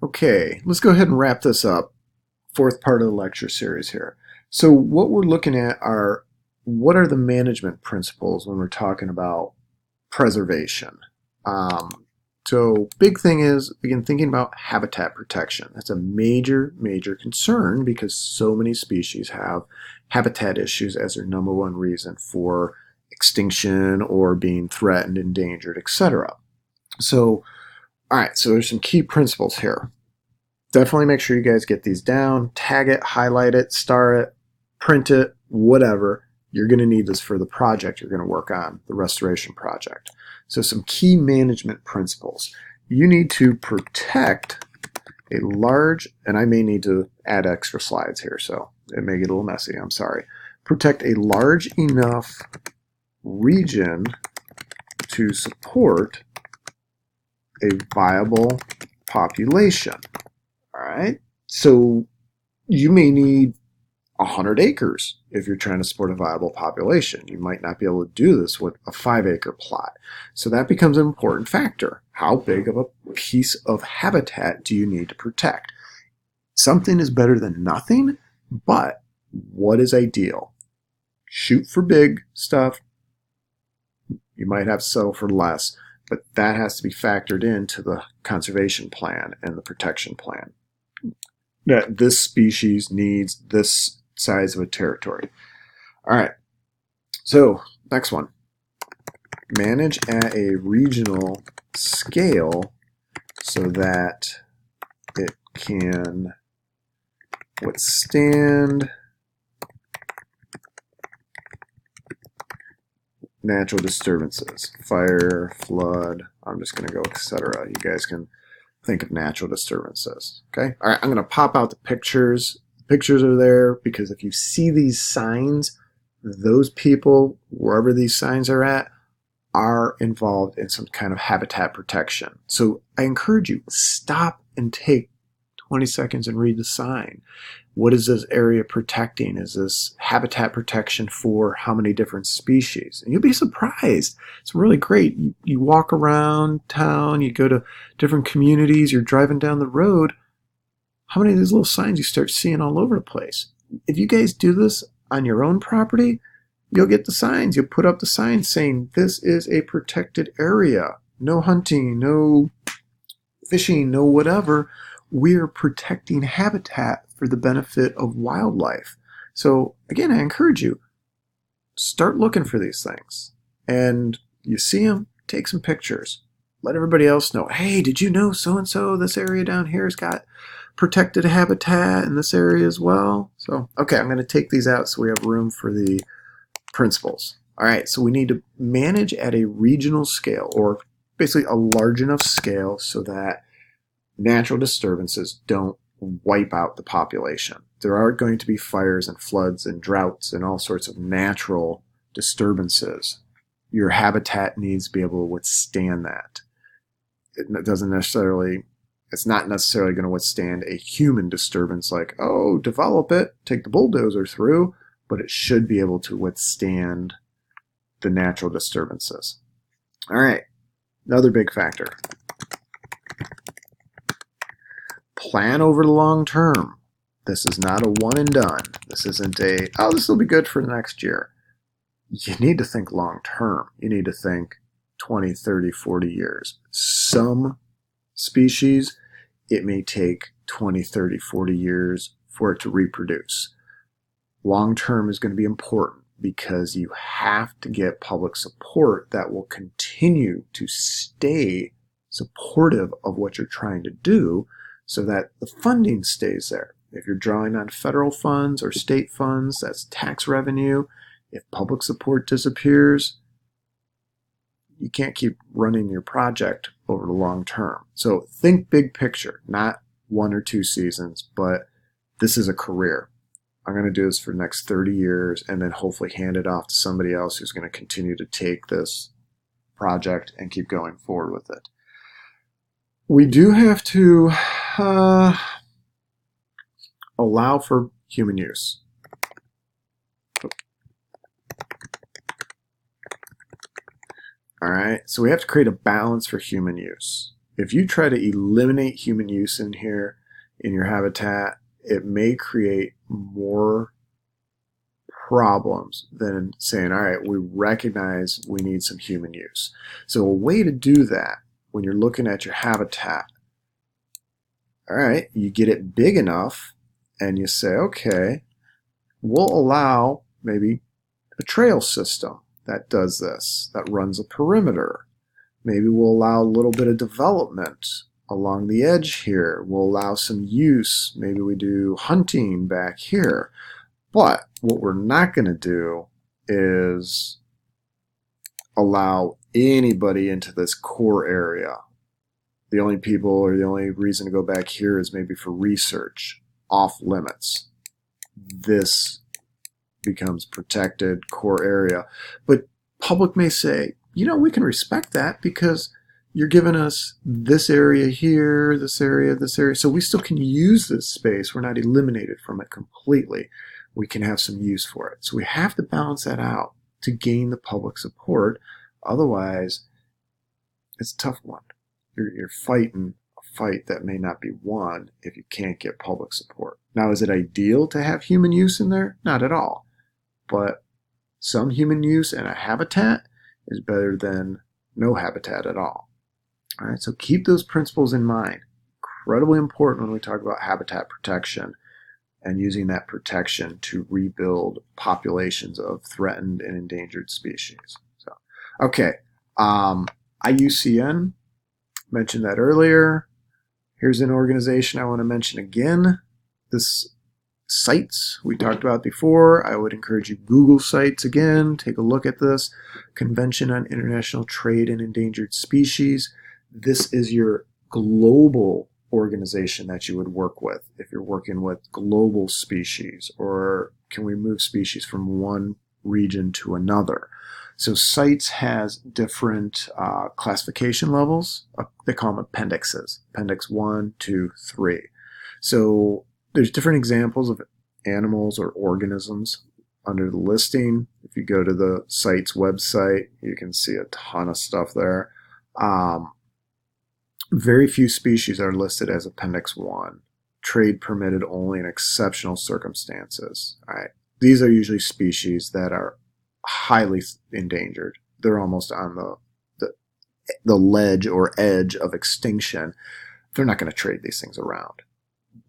Okay, let's go ahead and wrap this up. Fourth part of the lecture series here. So what we're looking at are what are the management principles when we're talking about preservation. So big thing is, again, thinking about habitat protection. That's a major concern because so many species have habitat issues as their number one reason for extinction or being threatened, endangered, etc. So, all right, so there's some key principles here. Definitely make sure you guys get these down, tag it, highlight it, star it, print it, whatever. You're going to need this for the project you're going to work on, the restoration project. So some key management principles. You need to protect a large, and I may need to add extra slides here, so it may get a little messy, I'm sorry. Protect a large enough region to support a viable population. All right, so you may need 100 acres if you're trying to support a viable population. You might not be able to do this with a 5-acre plot. So that becomes an important factor. How big of a piece of habitat do you need to protect? Something is better than nothing, but what is ideal? Shoot for big stuff. You might have to settle for less, but that has to be factored into the conservation plan and the protection plan. That this species needs this size of a territory. All right, so next one. Manage at a regional scale so that it can withstand natural disturbances, fire, flood, I'm just going to go etc. You guys can think of natural disturbances. Okay. All right. I'm going to pop out the pictures. The pictures are there because if you see these signs, those people, wherever these signs are involved in some kind of habitat protection. So I encourage you, stop and take 20 seconds and read the sign. What is this area protecting? Is this habitat protection for how many different species? And you'll be surprised. It's really great. You walk around town, you go to different communities, you're driving down the road. How many of these little signs you start seeing all over the place? If you guys do this on your own property, you'll get the signs. You'll put up the signs saying this is a protected area. No hunting, no fishing, no whatever. We're protecting habitat for the benefit of wildlife. So again, I encourage you, start looking for these things. And you see them, take some pictures. Let everybody else know, hey, did you know so-and-so, this area down here has got protected habitat in this area as well? So, okay, I'm going to take these out so we have room for the principles. All right, so we need to manage at a regional scale, or basically a large enough scale so that natural disturbances don't wipe out the population. There are going to be fires and floods and droughts and all sorts of natural disturbances. Your habitat needs to be able to withstand that. It's not necessarily going to withstand a human disturbance like, oh, develop it, take the bulldozer through, but it should be able to withstand the natural disturbances. All right, another big factor. Plan over the long term. This is not a one and done. This isn't a, oh, this will be good for the next year. You need to think long term. You need to think 20, 30, 40 years. Some species, it may take 20, 30, 40 years for it to reproduce. Long term is going to be important because you have to get public support that will continue to stay supportive of what you're trying to do, so that the funding stays there. If you're drawing on federal funds or state funds, that's tax revenue. If public support disappears, you can't keep running your project over the long term. So think big picture, not 1 or 2 seasons, but this is a career. I'm going to do this for the next 30 years and then hopefully hand it off to somebody else who's going to continue to take this project and keep going forward with it. We do have to allow for human use. All right, so we have to create a balance for human use. if you try to eliminate human use in here, in your habitat, it may create more problems than saying, all right, we recognize we need some human use. So a way to do that when you're looking at your habitat, all right, you get it big enough and you say, okay, we'll allow maybe a trail system that does this, that runs a perimeter. Maybe we'll allow a little bit of development along the edge here. We'll allow some use. Maybe we do hunting back here. But what we're not going to do is allow anybody into this core area. The only people or the only reason to go back here is maybe for research. Off limits. This becomes protected core area. But public may say, you know, we can respect that because you're giving us this area here, this area, so we still can use this space. We're not eliminated from it completely. We can have some use for it. So we have to balance that out to gain the public support. Otherwise, it's a tough one. You're fighting a fight that may not be won if you can't get public support. Now, is it ideal to have human use in there? Not at all. But some human use in a habitat is better than no habitat at all. All right, so keep those principles in mind. Incredibly important when we talk about habitat protection and using that protection to rebuild populations of threatened and endangered species. So, okay, IUCN, mentioned that earlier. Here's an organization I want to mention again. This CITES we talked about before. I would encourage you Google CITES again. Take a look at this. Convention on International Trade in Endangered Species. This is your global organization that you would work with if you're working with global species, or can we move species from one region to another. So CITES has different classification levels. They call them appendixes. Appendix 1, 2, 3. So there's different examples of animals or organisms under the listing. If you go to the CITES website, you can see a ton of stuff there. Very few species are listed as Appendix 1. Trade permitted only in exceptional circumstances. All right. These are usually species that are highly endangered. They're almost on the ledge or edge of extinction. They're not going to trade these things around.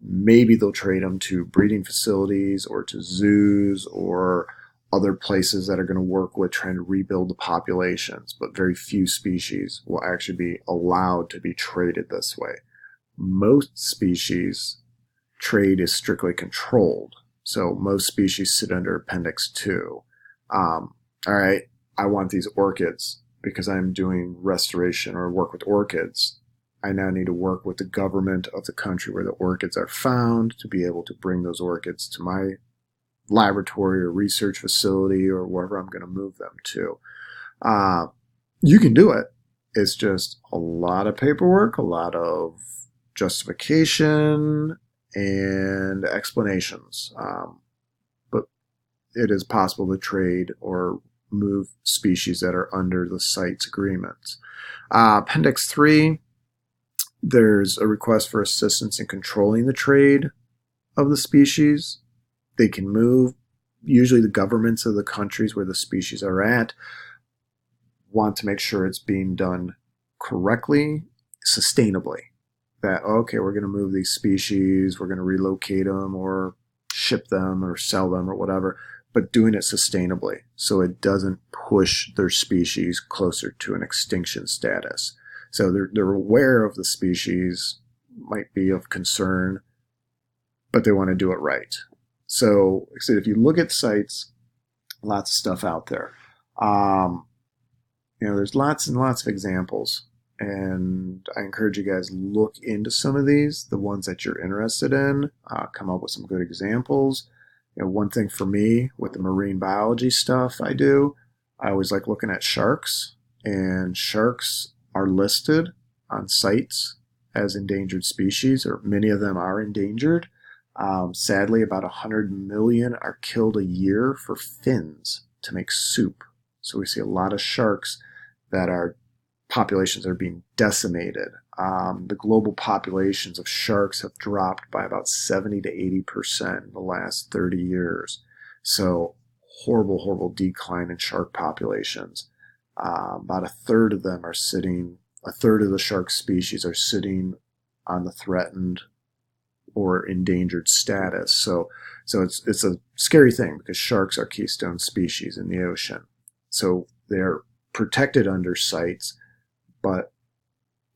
Maybe they'll trade them to breeding facilities or to zoos or other places that are going to work with trying to rebuild the populations, but very few species will actually be allowed to be traded this way. Most species trade is strictly controlled, so most species sit under Appendix 2. All right, I want these orchids because I'm doing restoration or work with orchids. I now need to work with the government of the country where the orchids are found to be able to bring those orchids to my laboratory or research facility or wherever I'm going to move them to. You can do it. It's just a lot of paperwork, a lot of justification, and explanations. But it is possible to trade or move species that are under the CITES agreements. Appendix 3, there's a request for assistance in controlling the trade of the species. They can move. Usually the governments of the countries where the species are at want to make sure it's being done correctly, sustainably. That, okay, we're going to move these species, we're going to relocate them or ship them or sell them or whatever, but doing it sustainably so it doesn't push their species closer to an extinction status. So they're aware of the species, might be of concern, but they want to do it right. So, like I said, if you look at CITES, lots of stuff out there. There's lots and lots of examples, and I encourage you guys look into some of these, the ones that you're interested in, come up with some good examples. One thing for me with the marine biology stuff I do, I always like looking at sharks, and sharks are listed on CITES as endangered species, or many of them are endangered. Sadly, about 100 million are killed a year for fins to make soup. So we see a lot of sharks that are populations are being decimated. The global populations of sharks have dropped by about 70 to 80% in the last 30 years. So horrible, horrible decline in shark populations. About a third of them are sitting, a third of the shark species are sitting on the threatened or endangered status. So it's a scary thing because sharks are keystone species in the ocean. So they're protected under CITES, but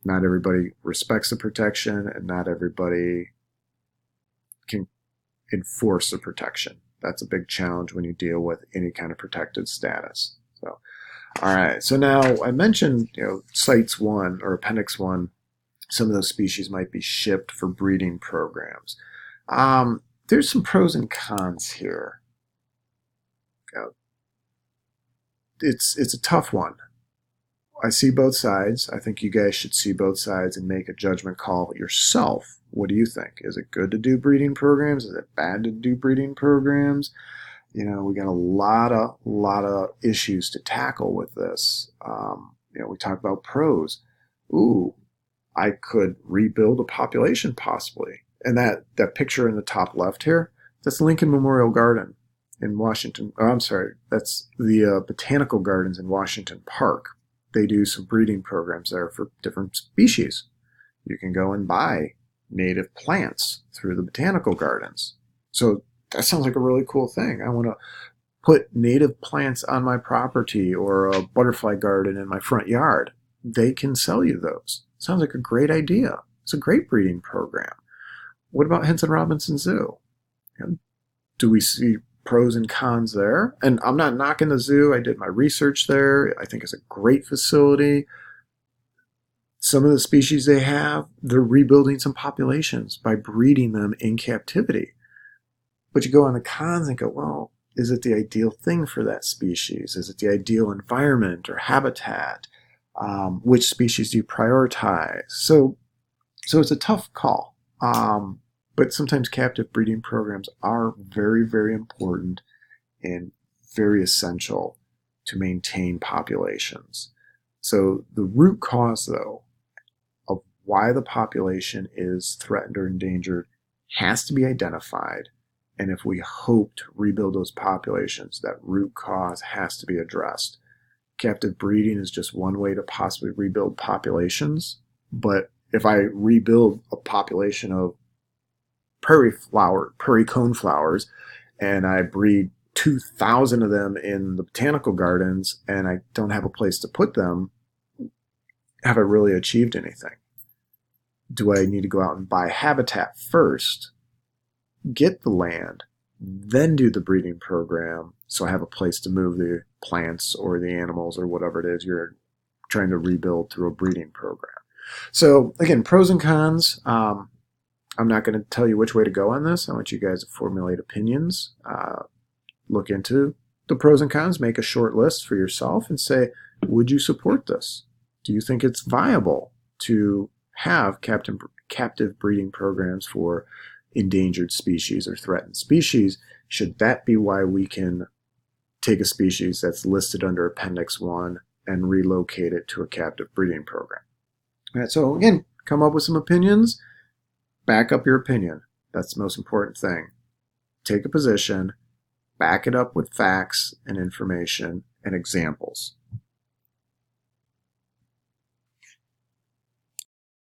not everybody respects the protection, and not everybody can enforce the protection. That's a big challenge when you deal with any kind of protected status. So, all right. So now I mentioned, CITES 1 or Appendix 1. Some of those species might be shipped for breeding programs. There's some pros and cons here. It's a tough one. I see both sides. I think you guys should see both sides and make a judgment call yourself. What do you think? Is it good to do breeding programs? Is it bad to do breeding programs? We got a lot of issues to tackle with this. We talk about pros. Ooh, I could rebuild a population possibly. And that picture in the top left here, that's Lincoln Memorial Garden in Washington. Oh, I'm sorry, that's the Botanical Gardens in Washington Park. They do some breeding programs there for different species. You can go and buy native plants through the Botanical Gardens. So that sounds like a really cool thing. I want to put native plants on my property or a butterfly garden in my front yard. They can sell you those. Sounds like a great idea. It's a great breeding program. What about Henson Robinson Zoo? Do we see pros and cons there? And I'm not knocking the zoo. I did my research there. I think it's a great facility. Some of the species they have, they're rebuilding some populations by breeding them in captivity. But you go on the cons and go, well, is it the ideal thing for that species? Is it the ideal environment or habitat? Which species do you prioritize? So it's a tough call. But sometimes captive breeding programs are very, very important and very essential to maintain populations. So the root cause, though, of why the population is threatened or endangered has to be identified. And if we hope to rebuild those populations, that root cause has to be addressed. Captive breeding is just one way to possibly rebuild populations. But if I rebuild a population of prairie coneflowers and I breed 2,000 of them in the botanical gardens and I don't have a place to put them, have I really achieved anything? Do I need to go out and buy habitat first, get the land, then do the breeding program so I have a place to move the plants or the animals or whatever it is you're trying to rebuild through a breeding program? So again, pros and cons. I'm not going to tell you which way to go on this. I want you guys to formulate opinions, look into the pros and cons, make a short list for yourself and say, would you support this? Do you think it's viable to have captive breeding programs for endangered species or threatened species? Should that be why we can take a species that's listed under Appendix 1 and relocate it to a captive breeding program? All right, so again, come up with some opinions. Back up your opinion. That's the most important thing. Take a position, back it up with facts and information and examples.